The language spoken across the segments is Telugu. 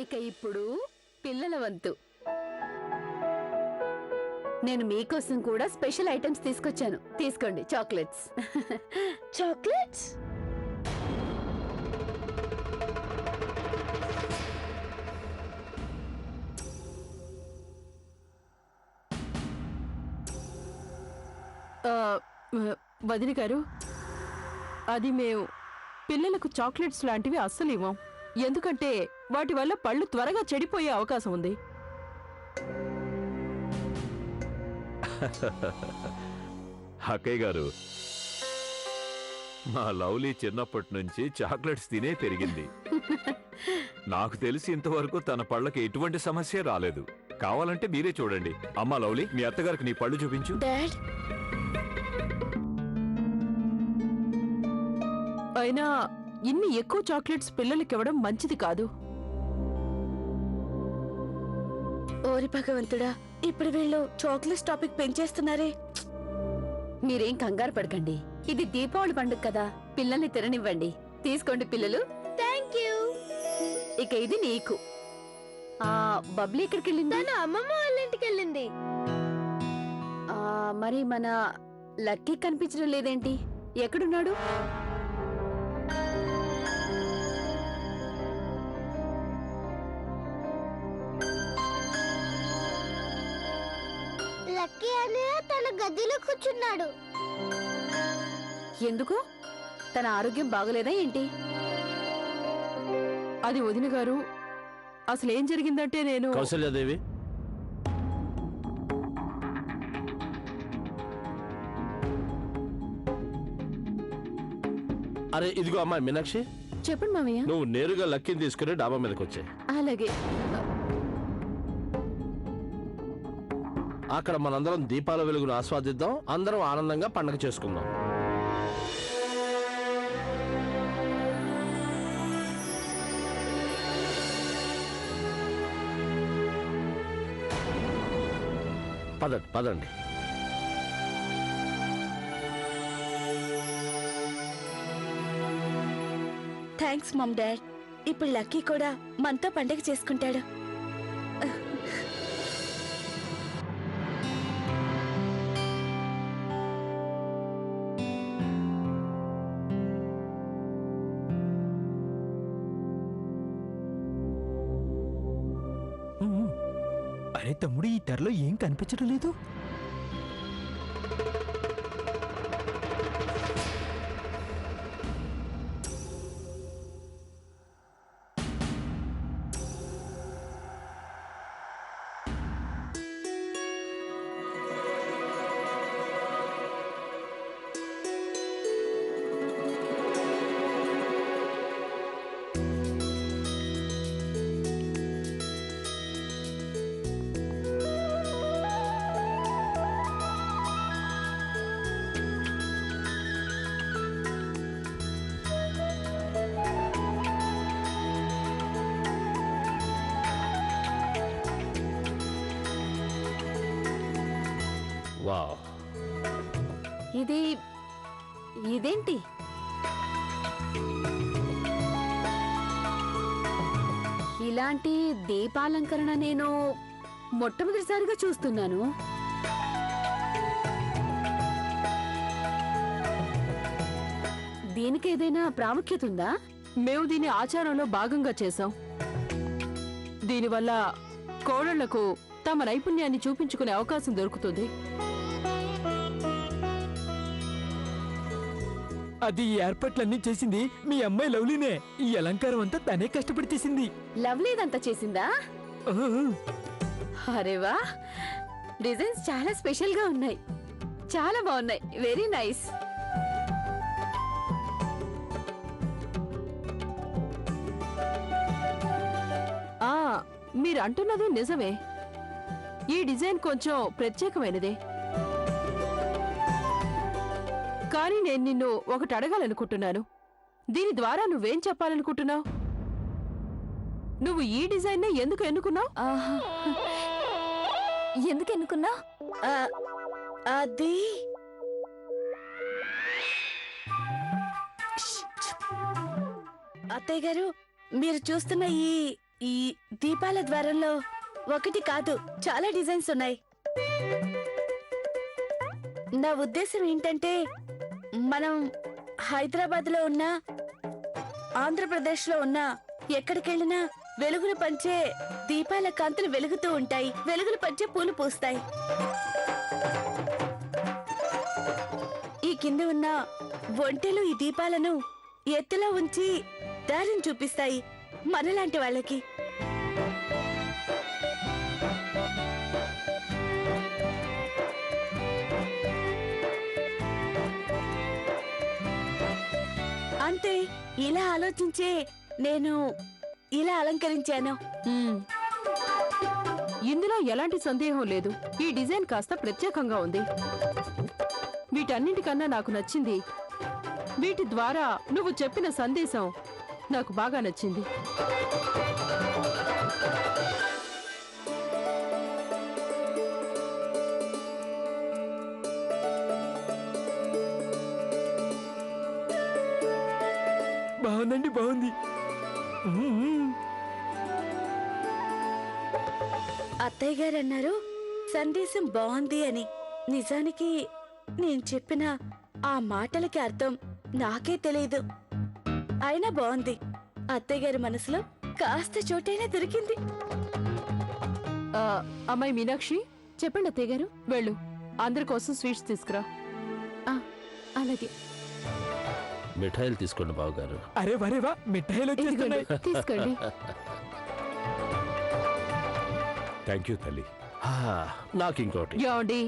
ఇక ఇప్పుడు పిల్లల వంతు. నేను మీకోసం కూడా స్పెషల్ ఐటమ్స్ తీసుకొచ్చాను. తీసుకోండి చాక్లెట్స్. చాక్లెట్స్? వదిన గారు, అది మేము పిల్లలకు చాక్లెట్స్ లాంటివి అస్సలు ఇవ్వం. ఎందుకంటే వాటి వల్ల పళ్ళు త్వరగా చెడిపోయే అవకాశం ఉంది. అక్కయ్య గారు, మా లవ్లీ చిన్నప్పటి నుంచి చాక్లెట్స్ తినే పెరిగింది. నాకు తెలిసి ఇంతవరకు తన పళ్ళకి ఎటువంటి సమస్య రాలేదు. కావాలంటే మీరే చూడండి. అమ్మా లవ్లీ, మీ అత్తగారికి నీ పళ్ళు చూపించు. డాడ్, అయినా ఇన్ని ఎక్కువ చాక్లెట్స్ పిల్లలకి ఇవ్వడం మంచిది కాదు. ఓరి భగవంతుడా, ఇప్పుడు వీళ్ళు చాక్లెట్స్ టాపిక్ పెంచేస్తున్నారే. మీరేం కంగారు పడకండి. ఇది దీపావళి పండుగ కదా, పిల్లల్ని తిననివ్వండి. తీసుకోండి పిల్లలు. Thank you. ఇక ఇది నీకు. బబ్లీ ఎక్కడికి వెళ్ళింది? తన అమ్మమ్మ వాళ్ళ ఇంటికి వెళ్ళింది. మరి మన లక్కీ కనిపించడం లేదేంటి? ఎక్కడున్నాడు? లక్కీ అన్నయ్య తన గదిలో కూర్చున్నాడు. ఎందుకు? తన ఆరోగ్యం బాగలేదా ఏంటి? అది వదిన గారు, అసలేం జరిగిందంటే నేను కౌసల్యాదేవి, అరే ఇదిగో అమ్మాయి మీనాక్షి, చెప్పండి మామయ్య. నువ్వు నేరుగా లక్కీని తీసుకుని డాబా మీదకి వచ్చాయి. అలాగే. అక్కడ మనందరం దీపాల వెలుగును ఆస్వాదిద్దాం, అందరం ఆనందంగా పండగ చేసుకుందాం. పదండి పదండి. థ్యాంక్స్ మమ్ డాడ్. ఇప్పుడు లక్కీ కూడా మనతో పండగ చేసుకుంటాడు. అరే తమ్ముడు, ఈ తెరలో ఏం కనిపించడం లేదు. వావ్, ఇదేంటి? ఇలాంటి దీపాలంకరణ నేను మొట్టమొదటిసారిగా చూస్తున్నాను. దీనికి ఏదైనా ప్రాముఖ్యత ఉందా? మేము దీని ఆచారంలో భాగంగా చేశాం. దీనివల్ల కోడళ్లకు తమ నైపుణ్యాన్ని చూపించుకునే అవకాశం దొరుకుతుంది. అది ఈ ఏర్పాట్లన్నీ చేసింది మీ అమ్మాయి లవ్లీనే. ఈ అలంకారం అంతా తనే కష్టపడి చేసింది. లవ్లీదంతా చేసిందా? అరేవా, డిజైన్స్ చాలా స్పెషల్ గా ఉన్నాయి. చాలా బాగున్నాయి. Very nice. మీరు అంటున్నది నిజమే. ఈ డిజైన్ కొంచెం ప్రత్యేకమైనదే. కానీ నేను నిన్ను ఒకటి అడగాలనుకుంటున్నాను. దీని ద్వారా నువ్వేం చెప్పాలనుకుంటున్నావు? నువ్వు ఈ డిజైన్ ఎందుకు ఎన్నుకున్నావు? ఎందుకు ఎన్నుకున్నా? అది అత్తయ్య గారు, మీరు చూస్తున్న ఈ ఈ దీపాల ద్వారంలో ఒకటి కాదు చాలా డిజైన్స్ ఉన్నాయి. నా ఉద్దేశం ఏంటంటే మనం హైదరాబాద్ లో ఉన్నా ఆంధ్రప్రదేశ్ లో ఉన్నా ఎక్కడికెళ్ళినా వెలుగులు పంచే దీపాల కాంతులు వెలుగుతూ ఉంటాయి, వెలుగులు పంచే పూలు పూస్తాయి. ఈ కింద ఉన్న ఒంటెలు ఈ దీపాలను ఎత్తులో ఉంచి దారిని చూపిస్తాయి మనలాంటి వాళ్ళకి. అంతే, ఇలా ఆలోచించే నేను ఇలా అలంకరించాను. మ్మ్. ఇందులో ఎలాంటి సందేహం లేదు. ఈ డిజైన్ కాస్త ప్రత్యేకంగా ఉంది. వీటన్నింటికన్నా నాకు నచ్చింది వీటి ద్వారా నువ్వు చెప్పిన సందేశం నాకు బాగా నచ్చింది. బాగుందండి, బాగుంది. అత్తయ్య గారు అన్నారు సందేశం బాగుంది అని. నిజానికి నేను చెప్పిన ఆ మాటలకి అర్థం నాకే తెలియదు. అయినా బాగుంది. అత్తయ్య గారి మనసులో కాస్త చోటైనా దొరికింది. ఆ, అమ్మాయి మీనాక్షి, చెప్పండి అత్తయ్య గారు. వెళ్ళు, అందరి కోసం స్వీట్స్ తీసుకురా. అలాగే. మిఠాయిలు తీసుకోండి బావగారు. అరే వరేవా, మిఠాయిలు వచ్చేస్తున్నాయి. తీసుకోండి. థ్యాంక్ యూ తల్లి. నాకు ఇంకోటి. ఏమండి,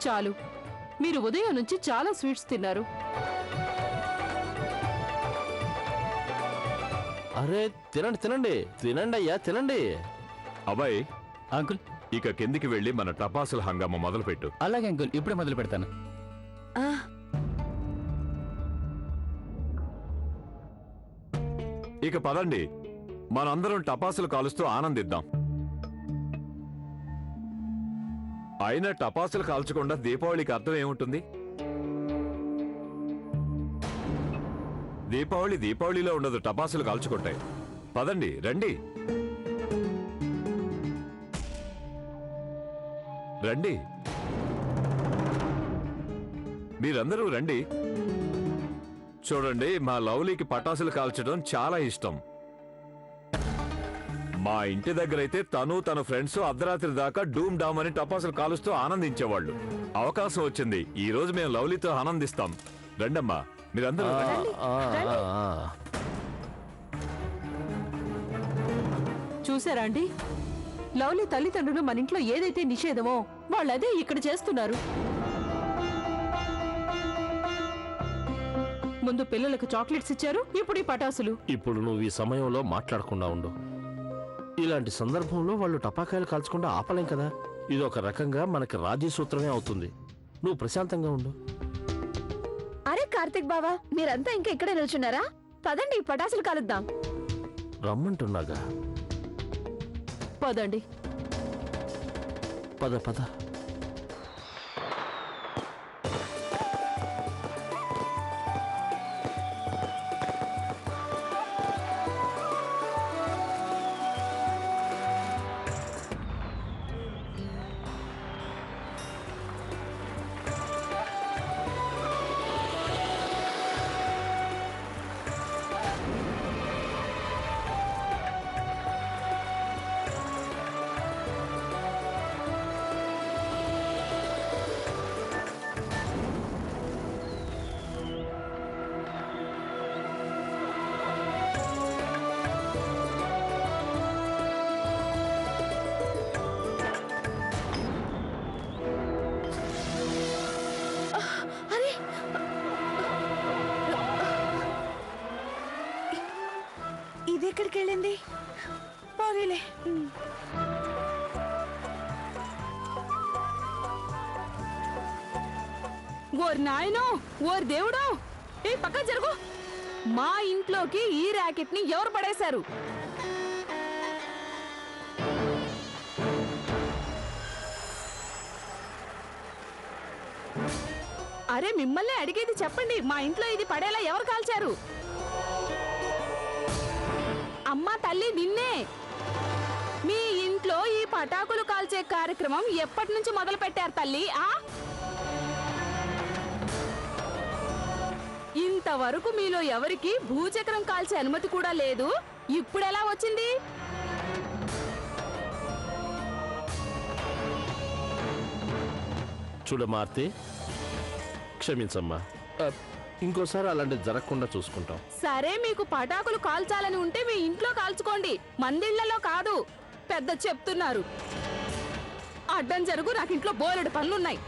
చాలు. మీరు ఉదయం నుంచి చాలా స్వీట్స్ తిన్నారు. అరే తినండి తినండి తినండి అయ్యా తినండి. అబ్బాయి, అంకుల్, ఇక కిందికి వెళ్ళి మన టపాసుల హంగామా మొదలుపెట్టు. అలాగే అంకుల్, ఇప్పుడే మొదలు పెడతాను. ఆ ఇక పదండి, మనందరం టపాసులు కాలుస్తూ ఆనందిద్దాం. అయినా టపాసులు కాల్చకుండా దీపావళికి అర్థం ఏముంటుంది? దీపావళిలో ఉండదు, టపాసులు కాల్చుకుంటాయి. పదండి, రండి రండి, మీరందరూ రండి. చూడండి, మా లవ్లీకి పటాసులు కాల్చడం చాలా ఇష్టం. మా ఇంటి దగ్గరైతే తను తన ఫ్రెండ్స్ అర్ధరాత్రి దాకా డూమ్ డామ్ అని టపాసులు కాలుస్తూ ఆనందించేవాళ్ళు. అవకాశం వచ్చింది, ఈ రోజు మేము లవ్లీతో ఆనందిస్తాం. రండమ్మా, మీరందరూ రండి. చూసారా అండి, లవ్లీ తల్లిదండ్రులు మన ఇంట్లో ఏదైతే నిషేధమో వాళ్ళదే ఇక్కడ చేస్తున్నారు. ముందు పిల్లలకు చాక్లెట్స్ ఇచ్చారు, ఇప్పుడు ఈ పటాసులు. ఇప్పుడు నువ్వు ఈ సమయంలో మాట్లాడకుండా ఉండు. ఇలాంటి సందర్భంలో వాళ్ళు టపాకాయలు కాల్చకుండా ఆపలేం కదా. ఇది ఒక రకంగా మనకి రాజీ సూత్రమే అవుతుంది. నువ్వు ప్రశాంతంగా ఉండు. అరే కార్తిక్ బావా, మీరంతా ఇంకా ఇక్కడే నిల్చున్నారా? పదండి, పటాసులు కాలుద్దాం. రమ్మంటున్నాగా. పదండి. పద పద. ఇది ఎక్కడికి వెళ్ళింది? పోనీలే. ఓర్ నాయనో, ఓర్ దేవుడో, ఏ పక్క జరుగు. మా ఇంట్లోకి ఈ ర్యాకెట్ ని ఎవరు పడేశారు? అరే మిమ్మల్ని అడిగేది చెప్పండి, మా ఇంట్లో ఇది పడేలా ఎవరు కాల్చారు? అమ్మా తల్లి నిన్నే. మీ ఇంట్లో ఈ పటాకులు కాల్చే కార్యక్రమం ఎప్పటి నుంచి మొదలు పెట్టారు తల్లి? ఇంతవరకు మీలో ఎవరికి భూచక్రం కాల్చే అనుమతి కూడా లేదు. ఇప్పుడెలా వచ్చింది? చూడమార్తి, క్షమించమ్మా. ఇంకోసారి అలాంటిది జరగకుండా చూసుకుంటాం. సరే, మీకు పటాకులు కాల్చాలని ఉంటే మీ ఇంట్లో కాల్చుకోండి, మందిళ్లలో కాదు. పెద్ద చెప్తున్నారు. అడ్డం జరుగు, నాకు ఇంట్లో బోలెడు పనులున్నాయి.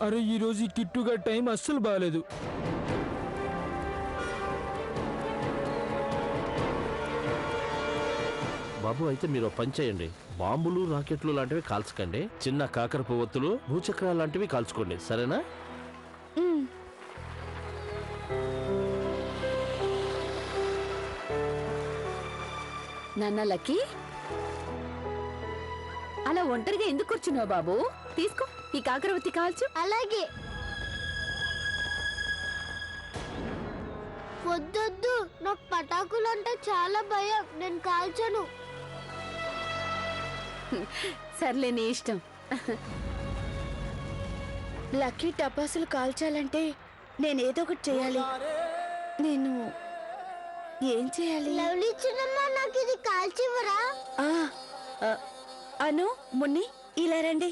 అరే ఈ రోజు ఈ కిట్టుగా టైం అస్సలు బాగాలేదు. బాబు, అయితే మీరు ఓ పని చేయండి. బాంబులు, రాకెట్లు లాంటివి కాల్చకండి. చిన్న కాకర పువ్వొత్తులు, భూచక్రాలు లాంటివి కాల్చుకోండి, సరేనా? నాన్న లక్కీ, అలా ఒంటరిగా ఎందుకు కూర్చున్నావు బాబు? తీసుకో, ఈ కాకరవత్తి కాల్చు. అలాగే. వద్దొద్దు, నాకు పటాకులు అంటే చాలా భయం, నేను కాల్చను. సర్లే, నీ ఇష్టం. లక్కీ టపాసులు కాల్చాలంటే నేనేదో ఒకటి చేయాలి. నేను ఏం చేయాలి? లవ్లీ చిన్నమ్మ, నాకు ఇది కాల్చివరా? అను, మున్ని, ఇలా రండి.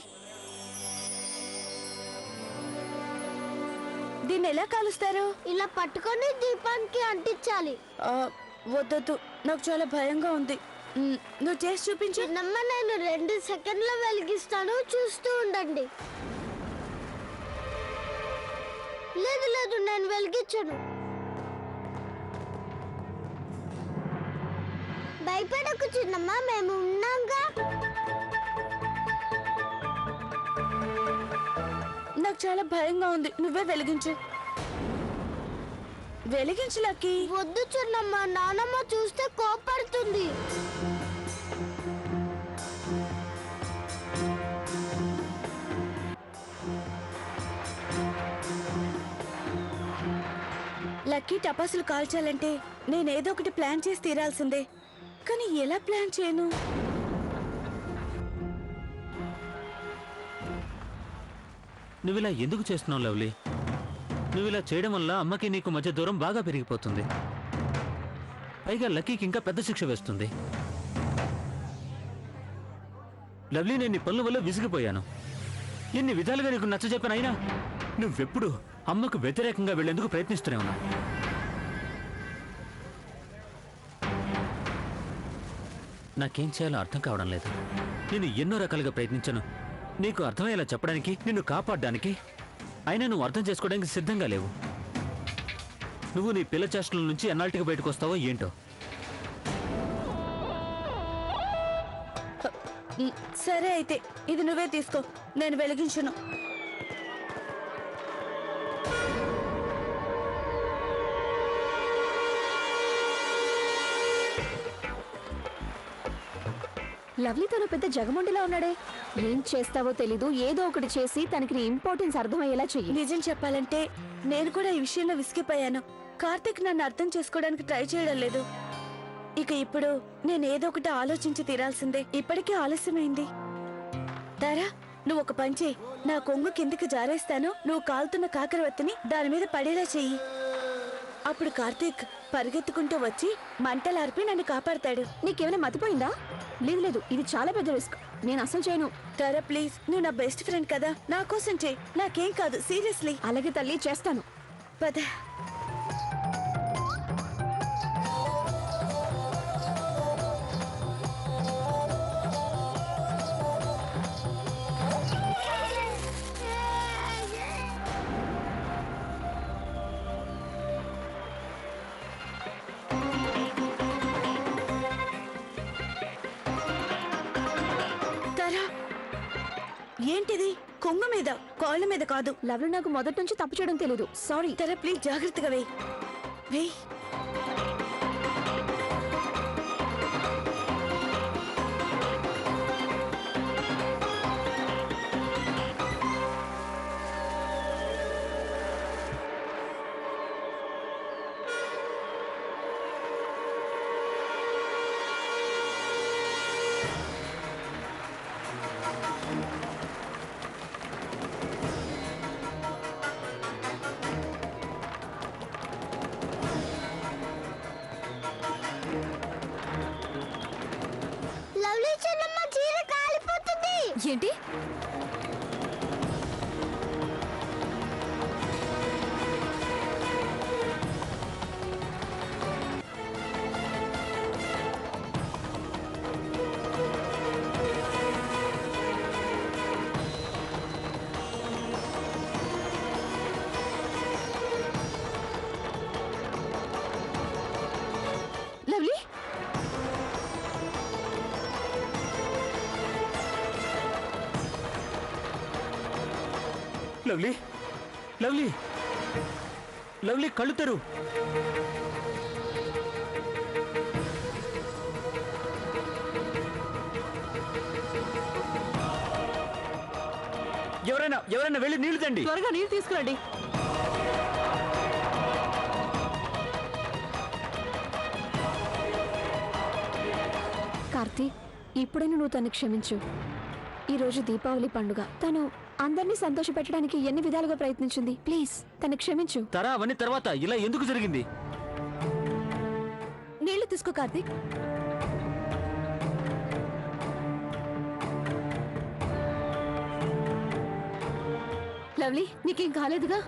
దీన్ని ఎలా కాలుస్తారు? ఇలా పట్టుకొని దీపానికి అంటించాలి. వద్దొద్దు, నాకు చాలా భయంగా ఉంది. నువ్వు చేసి చూపించు. చిన్నమ్మ, నేను 2 సెకండ్ల వెలిగిస్తాను, చూస్తూ ఉండండి. లేదు లేదు, నేను వెలిగించను. భయపడకు చిన్నమ్మ, మేము ఉన్నాంగా. నాకు చాలా భయంగా ఉంది, నువ్వే వెలిగించు. వెలిగించు లక్కీ. వద్దు చిన్నమ్మ, నానమ్మ చూస్తే కోపడుతుంది. లక్కీ టపాసులు కాల్చాలంటే నేనేదో ఒకటి ప్లాన్ చేసి తీరాల్సిందే. కానీ ఎలా ప్లాన్ చేయను? నువ్విలా ఎందుకు చేస్తున్నావు లవ్లీ? నువ్విలా చేయడం వల్ల అమ్మకి నీకు మధ్య దూరం బాగా పెరిగిపోతుంది. పైగా లక్కీకి ఇంకా పెద్ద శిక్ష వేస్తుంది. లవ్లీ, నేను నీ పనుల వల్ల విసిగిపోయాను. ఎన్ని విధాలుగా నీకు నచ్చ చెప్పానైనా నువ్వెప్పుడు అమ్మకు వ్యతిరేకంగా వెళ్లేందుకు ప్రయత్నిస్తూనే ఉన్నా. నాకేం చేయాలో అర్థం కావడం లేదు. నేను ఎన్నో రకాలుగా ప్రయత్నించాను నీకు అర్థమయ్యేలా చెప్పడానికి, నిన్ను కాపాడడానికి. అయినా నువ్వు అర్థం చేసుకోవడానికి సిద్ధంగా లేవు. నువ్వు నీ పిల్ల చేష్టల నుంచి ఎన్నాళ్ళకి బయటకు వస్తావో ఏంటో. సరే అయితే ఇది నువ్వే తీసుకో, నేను వెలిగించును. లవ్లీ తను పెద్ద జగముండిలా ఉన్నాడే. ఏం చేస్తావో తెలీదు, ఏదో ఒకటి చేసి తనకి నీ ఇంపార్టెన్స్ అర్థమయ్యేలా చెయ్యి. నిజం చెప్పాలంటే నేను కూడా ఈ విషయంలో విసిగిపోయాను. కార్తీక్ నన్ను అర్థం చేసుకోవడానికి ట్రై చేయడం లేదు. ఇక ఇప్పుడు నేను ఏదో ఒకటి ఆలోచించి తీరాల్సిందే. ఇప్పటికే ఆలస్యమైంది. తారా, నువ్వు ఒక పని చెయ్యి. నా కొంగు కిందకి జారేస్తాను, నువ్వు కాలుతున్న కాకరవత్తిని దాని మీద పడేలా చెయ్యి. అప్పుడు కార్తీక్ పరిగెత్తుకుంటూ వచ్చి మంటలార్పి నన్ను కాపాడతాడు. నీకేమైనా మతిపోయిందా? లేదు లేదు, ఇది చాలా పెద్ద రిస్క్, నేను అసలు చేయను. తారా ప్లీజ్, నువ్వు నా బెస్ట్ ఫ్రెండ్ కదా, నా కోసం చెయ్యి. నాకేం కాదు, సీరియస్లీ. అలాగే తల్లి, చేస్తాను. పద. ఏంటిది? కొంగు మీద, కాళ్ళ మీద కాదు. లవ్లీ, నాకు మొదటి నుంచి తప్పు చేయడం తెలీదు, సారీ. తర ప్లీజ్ జాగ్రత్తగా వేయి. వేయి. ఏంటి? లవ్లీ, లవ్లీ లవ్లీ లవ్లీ కళ్ళు తెరు. ఎవరైనా వెళ్ళి నీళ్లు తండి. త్వరగా నీళ్ళు తీసుకురండి. కార్తీక్, ఇప్పుడైనా నువ్వు తను క్షమించు. ఈరోజు దీపావళి పండుగ. తను అందరినీ సంతోషపెట్టడానికి ఎన్ని విధాలుగా ప్రయత్నించింది. ప్లీజ్ తను క్షమించు. తరా అవన్నీ తర్వాత ఇలా ఎందుకు జరిగింది? నీళ్లు తీసుకో కార్తీక్. లవ్లీ, నీకేం కాలేదుగా?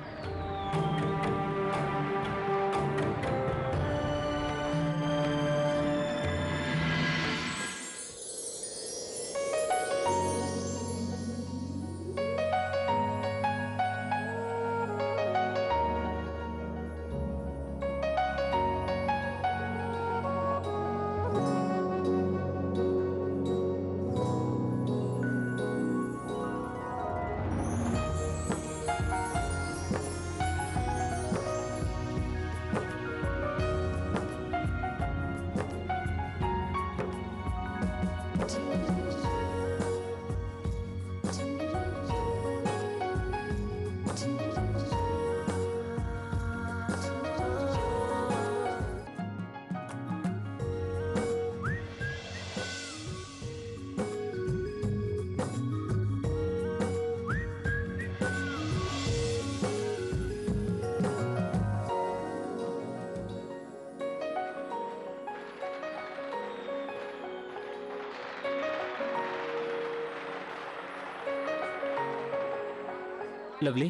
Lovely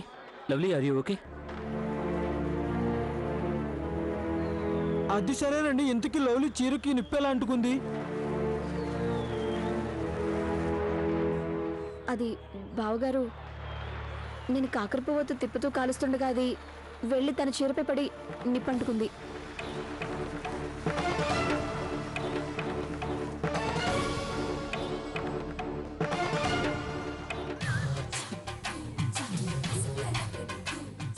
lovely, are you okay? అది సరేనండి, ఇంతకీ లవ్లీ చీరకి నిప్పెలా అంటుకుంది? అది బావగారు, నేను కాకరపువ్వతో తిప్పుతూ కాలుస్తుండగా అది వెళ్ళి తన చీరపై పడి నిప్పంటుకుంది.